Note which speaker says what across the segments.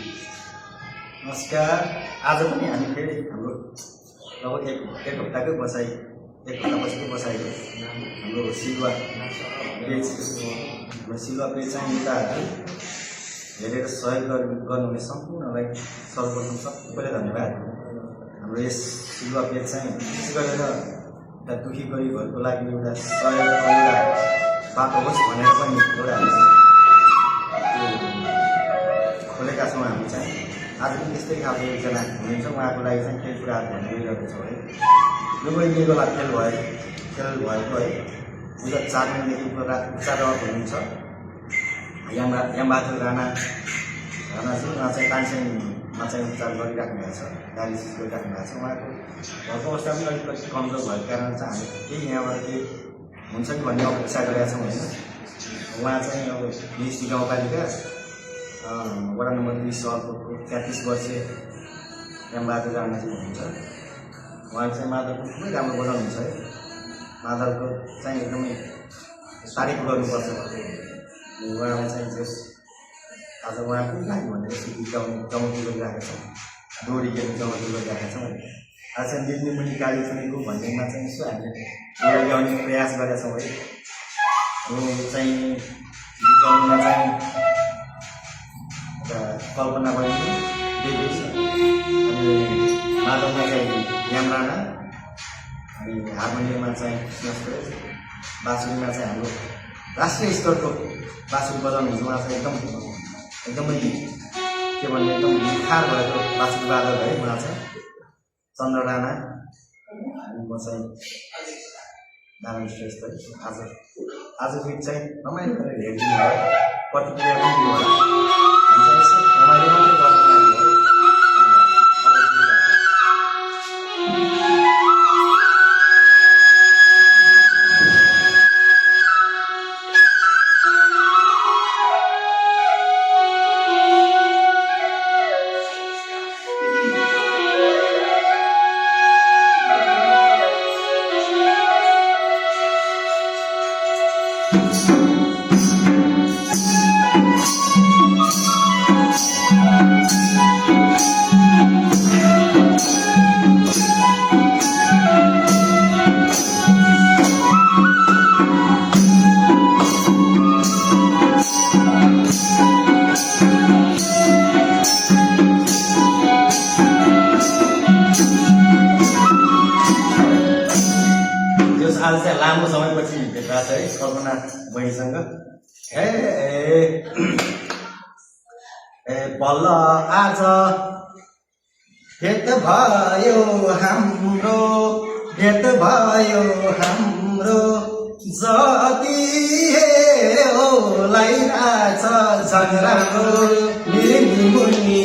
Speaker 1: नमस्कार। आज पनि हामी फेरि हाम्रो लगभग एक हप्ताको बसाइ एक हप्तापछिको बसाइको हाम्रो सिलुवा पेज चाहिँ नेताहरू हेरेर सहयोग गर्नुहुने सम्पूर्णलाई सर्वप्रथम सबैलाई धन्यवाद। हाम्रो यस सिलुवा पेज चाहिँ विशेष गरेर एउटा दुखी गरिबहरूको लागि एउटा सहयोग एउटा बाटो होस् भनेर पनि एउटा खोलेका छौँ। हामी चाहिँ आज पनि त्यस्तै खालको एकजना हुनुहुन्छ, उहाँको लागि चाहिँ केही कुराहरू भन्ने गइरहेको छौँ है। यो पनि निर्गला खेल भएको है। विगत 4 महिनादेखि उपचाररत हुनुहुन्छ यामबहादुर राणाजी। उहाँ चाहिँ तानसेनमा चाहिँ उपचार गरिराख्नु भएको छ, डायलिसिस गरिराख्नु भएको छ। उहाँको घरको अवस्था पनि अलिकति कमजोर भएको कारण चाहिँ हामी केही यहाँबाट केही हुन्छ कि भन्ने अपेक्षा गरेका छौँ होइन। उहाँ चाहिँ अब बिसी गाउँपालिका वडा नम्बर 2 सहरको 33 वर्षीय यामबहादुर राणाजी हुनुहुन्छ। उहाँले चाहिँ मादलको खुबै राम्रो बनाउनुहुन्छ है। मादलको चाहिँ एकदमै तारिफ गर्नुपर्छ। उहाँलाई चाहिँ आज उहाँको लागि भनेर सिटी चमकी गरिरहेका छौँ, डोरी खेल्ने चमकी गरिरहेका छौँ। आज चाहिँ निर्निमुनि गाडी चुनेको भन्नेमा चाहिँ यसो हामीले डोरी ल्याउने प्रयास गरेका छौँ है। यो चाहिँ गाउँमा चाहिँ कल्पना बहिनी देवी अनि मादलमा चाहिँ याम राणा अनि हार्मोनियममा चाहिँ कृष्ण, बाँसुरीमा चाहिँ हाम्रो राष्ट्रिय स्तरको बाँसुरी बजाउनुहुन्छ। उहाँ चाहिँ एकदमै के भन्ने एकदम निखार भएको बाँसुरी वादक है। उहाँ चाहिँ चन्द्र राणा अनि म चाहिँ नारायण श्रेष्ठ। आज गीत चाहिँ रमाइलो गरेर हेरिदिनु भयो, प्रतिक्रिया पनि दिनु होला। रमाइलो मात्रै गर्नु लागि आज चाहिँ लामो समयपछि भेट्दा छ है कल्पना बहिनीसँग। बल्ल आज भेट भयो हाम्रो जति लाइरहेछ झन् राम्रो निर्निमुनि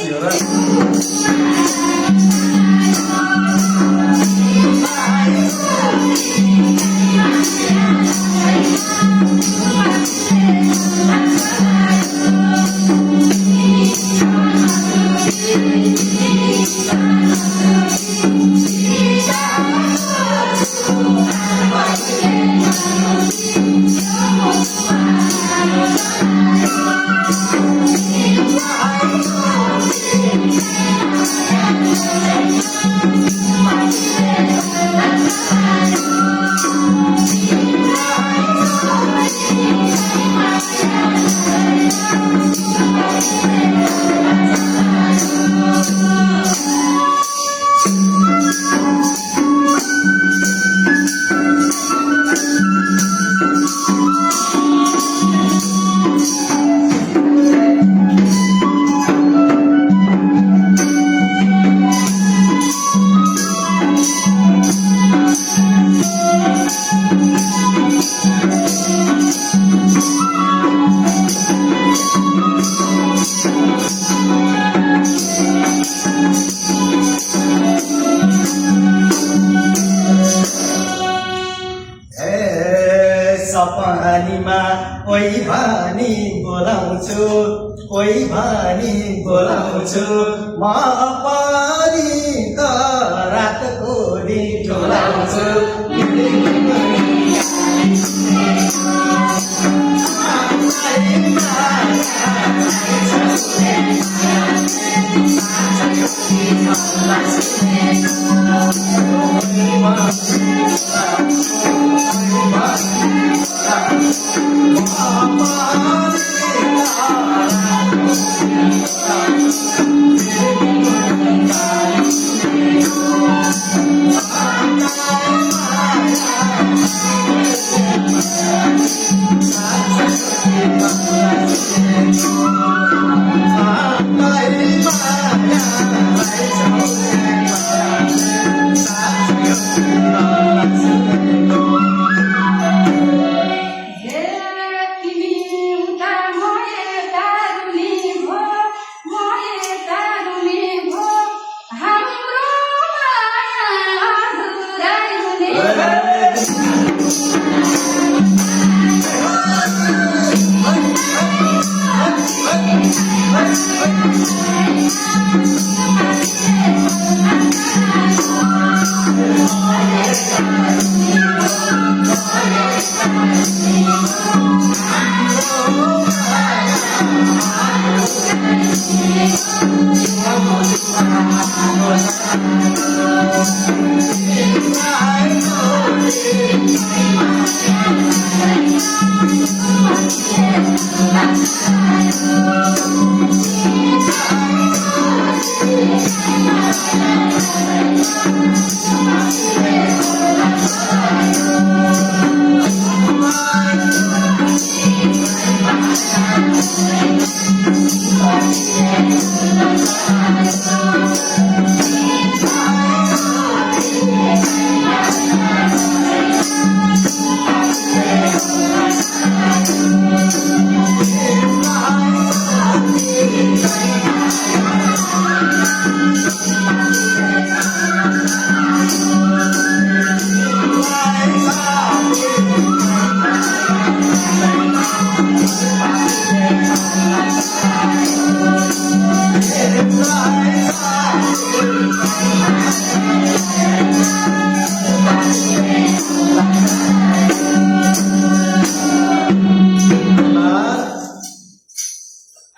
Speaker 1: साँच्ची हो र सपनीमा ओइ भनी बोलाउँछु ओइ भनी बोलाउँछु म पनि त रातको दिन डोलाउँछु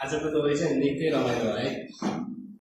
Speaker 2: आजको तपाईँ चाहिँ निकै रमाइलो है।